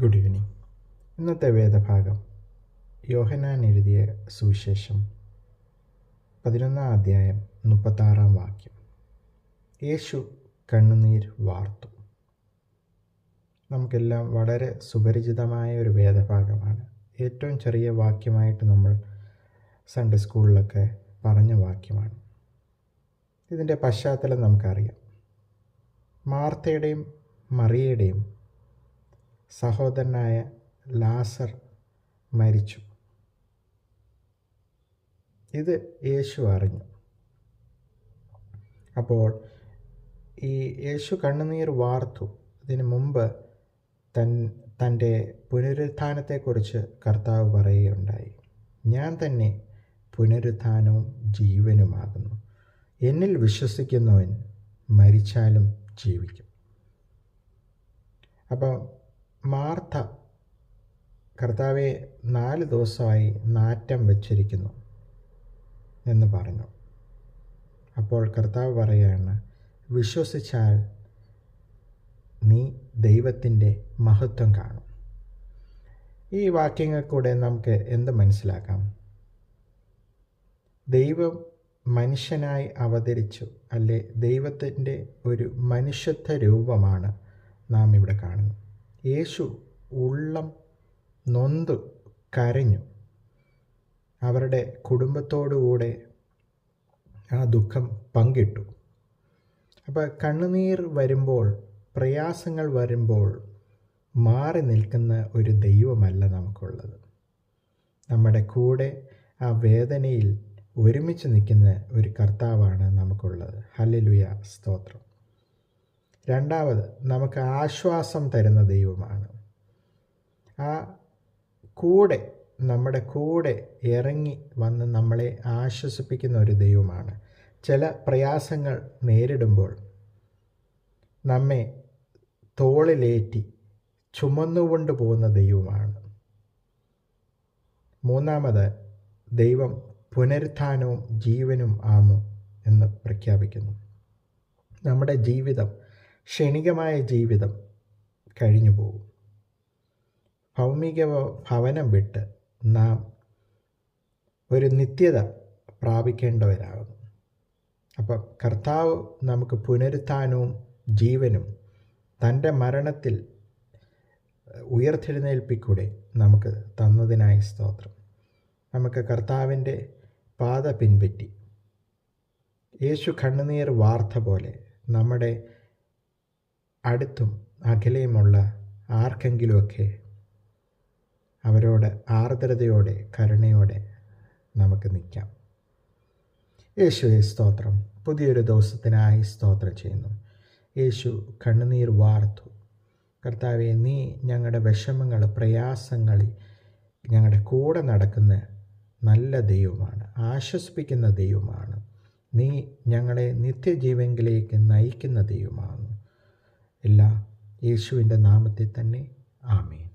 Good evening. ഇന്നത്തെ വേദഭാഗം യോഹന്നാൻ എഴുതിയ സുവിശേഷം 11-ാം അധ്യായം 36-ാം വാക്യം. യേശു കണ്ണുനീർ വാർത്തു. നമുക്കെല്ലാം വളരെ സുപരിചിതമായ ഒരു വേദഭാഗമാണ്. ഏറ്റവും ചെറിയ വാക്യമായിട്ട് നമ്മൾ സൺഡേ സ്കൂളിലൊക്കെ പറഞ്ഞ വാക്യമാണ്. ഇതിൻ്റെ പശ്ചാത്തലം നമുക്കറിയാം. മാർത്തയുടെയും മറിയയുടെയും സഹോദരനായ ലാസർ മരിച്ചു. ഇത് യേശു അറിഞ്ഞു. അപ്പോൾ ഈ യേശു കണ്ണുനീർ വാർത്തു. ഇതിനു മുമ്പ് തൻ്റെ പുനരുത്ഥാനത്തെക്കുറിച്ച് കർത്താവ് പറയുകയുണ്ടായി. ഞാൻ തന്നെ പുനരുത്ഥാനവും ജീവനുമാകുന്നു. എന്നിൽ വിശ്വസിക്കുന്നവൻ മരിച്ചാലും ജീവിക്കും. അപ്പോൾ മാർത്ത കർത്താവെ 4 ദിവസമായി നാറ്റം വച്ചിരിക്കുന്നു എന്ന് പറഞ്ഞു. അപ്പോൾ കർത്താവ് പറയുകയാണ്, വിശ്വസിച്ചാൽ നീ ദൈവത്തിൻ്റെ മഹത്വം കാണും. ഈ വാക്യങ്ങൾ കൂടെ നമുക്ക് എന്ത് മനസ്സിലാക്കാം? ദൈവം മനുഷ്യനായി അവതരിച്ചു, അല്ലെ ദൈവത്തിൻ്റെ ഒരു മനുഷ്യത്വ രൂപമാണ് നാം ഇവിടെ കാണുന്നത്. യേശു ഉള്ളം നൊന്തു കരഞ്ഞു. അവരുടെ കുടുംബത്തോടുകൂടെ ആ ദുഃഖം പങ്കിട്ടു. അപ്പോൾ കണ്ണുനീർ വരുമ്പോൾ, പ്രയാസങ്ങൾ വരുമ്പോൾ മാറി നിൽക്കുന്ന ഒരു ദൈവമല്ല നമുക്കുള്ളത്. നമ്മുടെ കൂടെ ആ വേദനയിൽ ഒരുമിച്ച് നിൽക്കുന്ന ഒരു കർത്താവാണ് നമുക്കുള്ളത്. ഹല്ലേലൂയ, സ്തോത്രം. രണ്ടാമത്, നമുക്ക് ആശ്വാസം തരുന്ന ദൈവമാണ്. ആ കൂടെ, നമ്മുടെ കൂടെ ഇറങ്ങി വന്ന് നമ്മളെ ആശ്വസിപ്പിക്കുന്ന ഒരു ദൈവമാണ്. ചില പ്രയാസങ്ങൾ നേരിടുമ്പോൾ നമ്മെ തോളിലേറ്റി ചുമന്നുകൊണ്ട് പോകുന്ന ദൈവമാണ്. മൂന്നാമത്, ദൈവം പുനരുത്ഥാനവും ജീവനും ആകുന്നു എന്ന് പ്രഖ്യാപിക്കുന്നു. നമ്മുടെ ജീവിതം, ക്ഷണികമായ ജീവിതം കഴിഞ്ഞു പോകും. ഭൗമിക ഭവനം വിട്ട് നാം ഒരു നിത്യത പ്രാപിക്കേണ്ടവരാകുന്നു. അപ്പം കർത്താവ് നമുക്ക് പുനരുത്ഥാനവും ജീവനും തൻ്റെ മരണത്തിൽ ഉയർത്തെഴുന്നേൽപ്പിക്കൂടെ നമുക്ക് തന്നതിനായി സ്തോത്രം. നമുക്ക് കർത്താവിൻ്റെ പാത പിൻപറ്റി യേശു കണ്ണുനീർ വാർത്ത പോലെ നമ്മുടെ അടുത്തും അകലെയുമുള്ള ആർക്കെങ്കിലുമൊക്കെ അവരോട് ആർദ്രതയോടെ, കരുണയോടെ നമുക്ക് നിൽക്കാം. യേശുവേ സ്തോത്രം. പുതിയൊരു ദിവസത്തിനായി സ്തോത്രം ചെയ്യുന്നു. യേശു കണ്ണുനീർ വാർത്തു. കർത്താവെ, നീ ഞങ്ങളുടെ വിഷമങ്ങൾ, പ്രയാസങ്ങളിൽ ഞങ്ങളുടെ കൂടെ നടക്കുന്ന നല്ല ദൈവമാണ്, ആശ്വസിപ്പിക്കുന്ന ദൈവമാണ്. നീ ഞങ്ങളെ നിത്യജീവനിലേക്ക് നയിക്കുന്ന ദൈവമാണ്. എല്ലാം യേശുവിൻ്റെ നാമത്തിൽ തന്നെ. ആമേൻ.